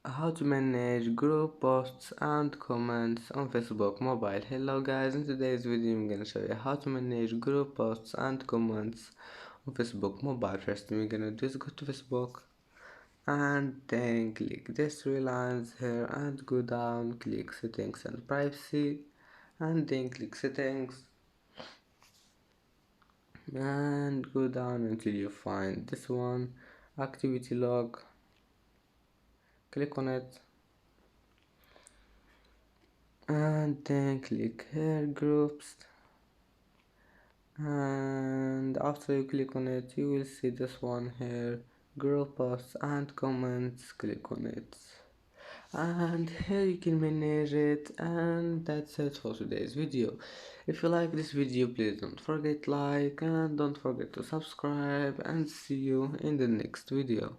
How to manage group posts and comments on Facebook mobile. Hello guys, in today's video I'm gonna show you how to manage group posts and comments on Facebook mobile. First thing we're gonna do is go to Facebook and then click these three lines here and go down, click settings and privacy, and then click settings and go down until you find this one, activity log. Click on it and then click here, groups, and after you click on it you will see this one here, group posts and comments. Click on it and here you can manage it, and that's it for today's video. If you like this video, please don't forget like and don't forget to subscribe, and see you in the next video.